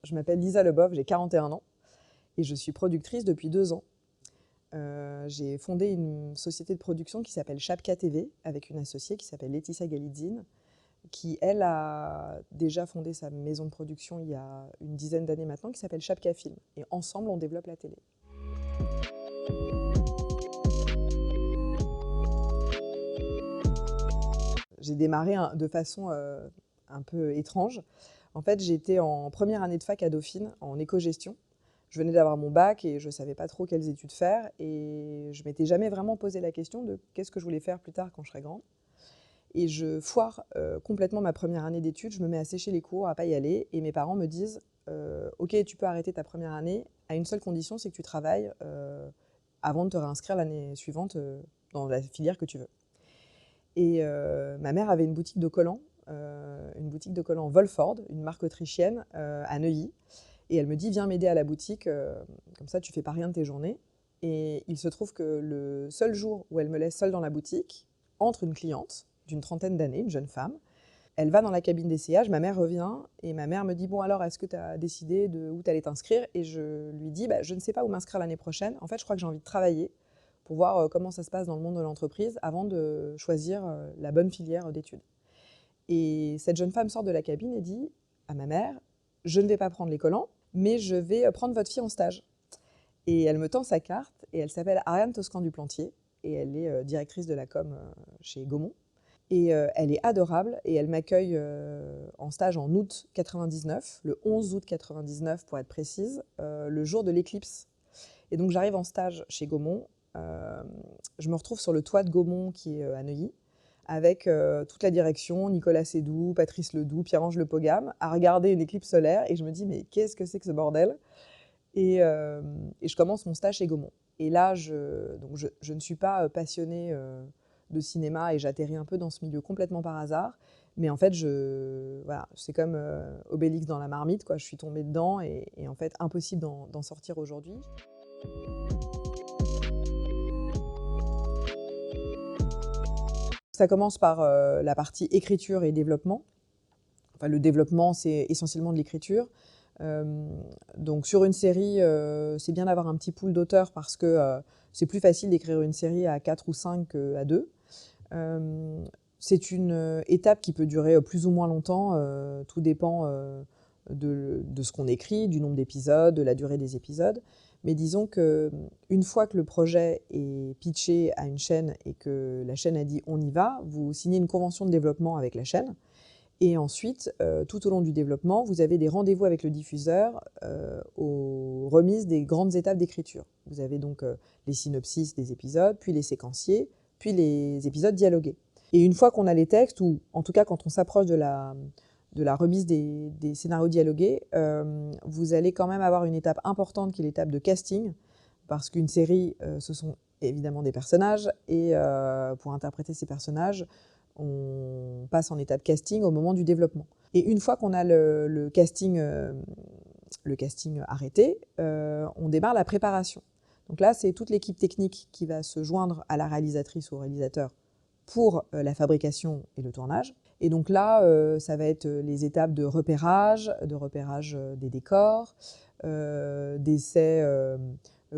Je m'appelle Lisa Leboeuf, j'ai 41 ans et je suis productrice depuis 2 ans. J'ai fondé une société de production qui s'appelle Chapka TV avec une associée qui s'appelle Laetitia Galitzine, qui, elle, a déjà fondé sa maison de production il y a une dizaine d'années maintenant, qui s'appelle Chapka Film. Et ensemble, on développe la télé. J'ai démarré de façon un peu étrange. En fait, j'étais en première année de fac à Dauphine, en éco-gestion. Je venais d'avoir mon bac et je ne savais pas trop quelles études faire. Et je ne m'étais jamais vraiment posé la question de qu'est-ce que je voulais faire plus tard quand je serais grande. Et je foire complètement ma première année d'études. Je me mets à sécher les cours, à ne pas y aller. Et mes parents me disent « Ok, tu peux arrêter ta première année à une seule condition, c'est que tu travailles avant de te réinscrire l'année suivante dans la filière que tu veux. » Et ma mère avait une boutique de collants Wolford, une marque autrichienne, à Neuilly. Et elle me dit « Viens m'aider à la boutique, comme ça tu fais pas rien de tes journées. » Et il se trouve que le seul jour où elle me laisse seule dans la boutique, entre une cliente d'une trentaine d'années, une jeune femme. Elle va dans la cabine d'essayage, ma mère revient et ma mère me dit « Bon alors, est-ce que tu as décidé où tu allais t'inscrire ?» Et je lui dis « Je ne sais pas où m'inscrire l'année prochaine. En fait, je crois que j'ai envie de travailler pour voir comment ça se passe dans le monde de l'entreprise avant de choisir la bonne filière d'études. » Et cette jeune femme sort de la cabine et dit à ma mère « Je ne vais pas prendre les collants, mais je vais prendre votre fille en stage. » Et elle me tend sa carte et elle s'appelle Ariane Toscan-Duplantier et elle est directrice de la com chez Gaumont. Et elle est adorable et elle m'accueille en stage en août 99, le 11 août 99 pour être précise, le jour de l'éclipse. Et donc j'arrive en stage chez Gaumont, je me retrouve sur le toit de Gaumont qui est à Neuilly, avec toute la direction, Nicolas Sédou, Patrice Ledoux, Pierre-Ange Le Pogam, à regarder une éclipse solaire et je me dis mais qu'est-ce que c'est que ce bordel ? Et je commence mon stage chez Gaumont. Et là, je ne suis pas passionnée de cinéma et j'atterris un peu dans ce milieu complètement par hasard. Mais en fait, voilà, c'est comme Obélix dans la marmite, quoi. Je suis tombée dedans et en fait, impossible d'en sortir aujourd'hui. Ça commence par la partie écriture et développement. Enfin, le développement, c'est essentiellement de l'écriture. Donc sur une série, c'est bien d'avoir un petit pool d'auteurs parce que c'est plus facile d'écrire une série à 4 ou 5 qu'à 2. C'est une étape qui peut durer plus ou moins longtemps, tout dépend de ce qu'on écrit, du nombre d'épisodes, de la durée des épisodes. Mais disons qu'une fois que le projet est pitché à une chaîne et que la chaîne a dit « on y va », vous signez une convention de développement avec la chaîne. Et ensuite, tout au long du développement, vous avez des rendez-vous avec le diffuseur aux remises des grandes étapes d'écriture. Vous avez donc les synopsis des épisodes, puis les séquenciers, puis les épisodes dialogués. Et une fois qu'on a les textes, ou en tout cas quand on s'approche de la remise des scénarios dialogués, vous allez quand même avoir une étape importante qui est l'étape de casting, parce qu'une série, ce sont évidemment des personnages, et pour interpréter ces personnages, on passe en étape casting au moment du développement. Et une fois qu'on a le casting arrêté, on démarre la préparation. Donc là, c'est toute l'équipe technique qui va se joindre à la réalisatrice ou au réalisateur pour la fabrication et le tournage. Et donc là, ça va être les étapes de repérage des décors, d'essais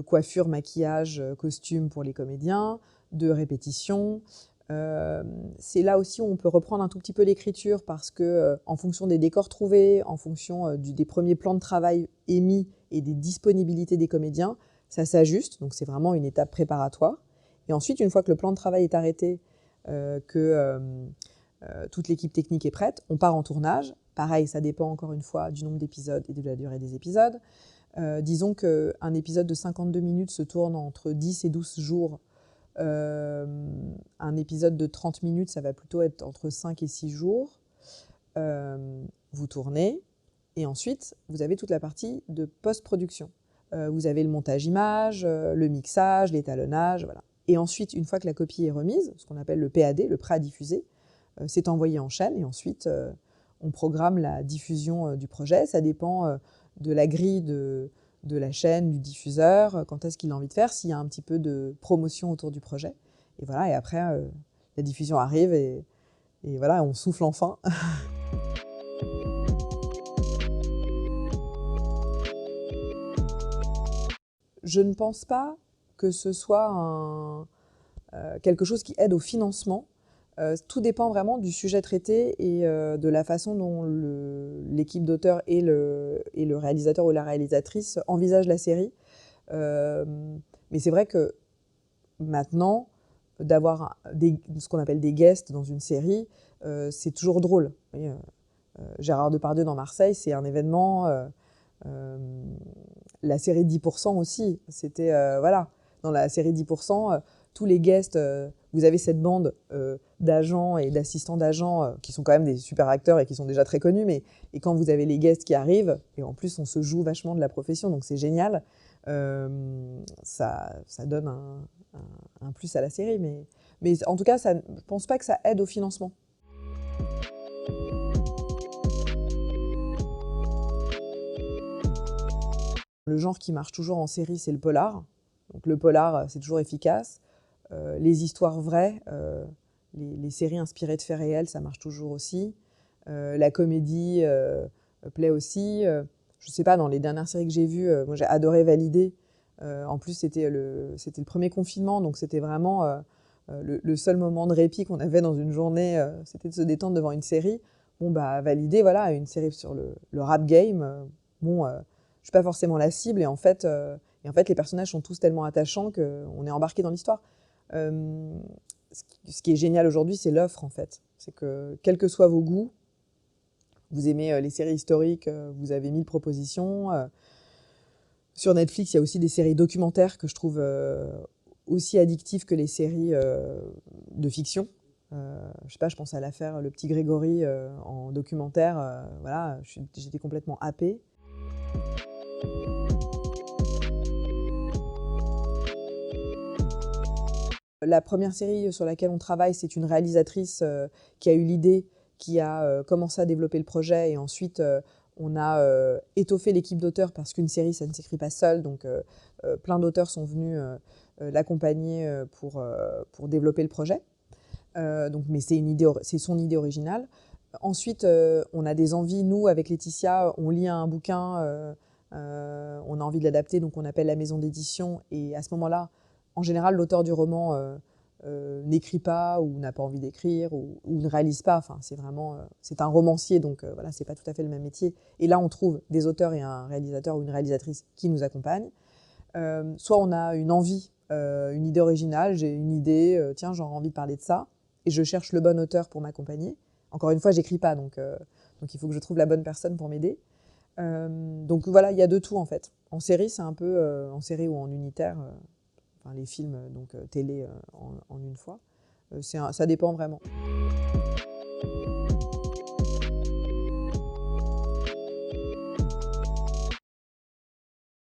coiffure, maquillage, costume pour les comédiens, de répétition. C'est là aussi où on peut reprendre un tout petit peu l'écriture parce que en fonction des décors trouvés, en fonction des premiers plans de travail émis et des disponibilités des comédiens, ça s'ajuste, donc c'est vraiment une étape préparatoire. Et ensuite, une fois que le plan de travail est arrêté, toute l'équipe technique est prête, on part en tournage. Pareil, ça dépend encore une fois du nombre d'épisodes et de la durée des épisodes. Disons qu'un épisode de 52 minutes se tourne entre 10 et 12 jours. Un épisode de 30 minutes, ça va plutôt être entre 5 et 6 jours. Vous tournez et ensuite, vous avez toute la partie de post-production. Vous avez le montage image, le mixage, l'étalonnage, voilà. Et ensuite, une fois que la copie est remise, ce qu'on appelle le PAD, le prêt à diffuser, c'est envoyé en chaîne et ensuite, on programme la diffusion du projet. Ça dépend de la grille de la chaîne, du diffuseur, quand est-ce qu'il a envie de faire, s'il y a un petit peu de promotion autour du projet. Et voilà, et après, la diffusion arrive et voilà, on souffle enfin. je ne pense pas que ce soit quelque chose qui aide au financement. Tout dépend vraiment du sujet traité et de la façon dont l'équipe d'auteurs et le réalisateur ou la réalisatrice envisagent la série. Mais c'est vrai que maintenant, d'avoir ce qu'on appelle des guests dans une série, c'est toujours drôle. Vous voyez, Gérard Depardieu dans Marseille, c'est un événement. La série 10% aussi, c'était voilà, dans la série 10%, tous les guests, vous avez cette bande d'agents et d'assistants d'agents qui sont quand même des super acteurs et qui sont déjà très connus, et quand vous avez les guests qui arrivent, et en plus on se joue vachement de la profession, donc c'est génial, ça donne un plus à la série, mais en tout cas, je ne pense pas que ça aide au financement. Le genre qui marche toujours en série, c'est le polar. Donc le polar, c'est toujours efficace. Les histoires vraies, les séries inspirées de faits réels, ça marche toujours aussi. La comédie plaît aussi. Je ne sais pas, dans les dernières séries que j'ai vues, moi j'ai adoré Validé. En plus, c'était le premier confinement, donc c'était vraiment le seul moment de répit qu'on avait dans une journée, c'était de se détendre devant une série. Bon, bah, Validé, voilà, une série sur le rap game. Bon, je ne suis pas forcément la cible, et en fait, les personnages sont tous tellement attachants qu'on est embarqué dans l'histoire. Ce qui est génial aujourd'hui, c'est l'offre, en fait. C'est que, quels que soient vos goûts, vous aimez les séries historiques, vous avez 1000 propositions. Sur Netflix, il y a aussi des séries documentaires que je trouve aussi addictives que les séries de fiction. Je sais pas, je pense à l'affaire Le Petit Grégory en documentaire. Voilà, j'étais complètement happée. La première série sur laquelle on travaille, c'est une réalisatrice qui a eu l'idée, qui a commencé à développer le projet, et ensuite on a étoffé l'équipe d'auteurs parce qu'une série, ça ne s'écrit pas seul, donc plein d'auteurs sont venus l'accompagner pour développer le projet. Mais c'est son idée originale. Ensuite, on a des envies, nous, avec Laetitia, on lit un bouquin, on a envie de l'adapter, donc on appelle la maison d'édition, et à ce moment-là, en général, l'auteur du roman n'écrit pas, ou n'a pas envie d'écrire, ou ne réalise pas. Enfin, c'est un romancier, donc voilà, c'est pas tout à fait le même métier. Et là, on trouve des auteurs et un réalisateur ou une réalisatrice qui nous accompagnent. Soit on a une envie, une idée originale, j'ai une idée, tiens, j'aurais envie de parler de ça, et je cherche le bon auteur pour m'accompagner. Encore une fois, j'écris pas, donc il faut que je trouve la bonne personne pour m'aider. Donc voilà, il y a de tout en fait. En série, c'est un peu en série ou en unitaire, les films télé en une fois. Ça dépend vraiment.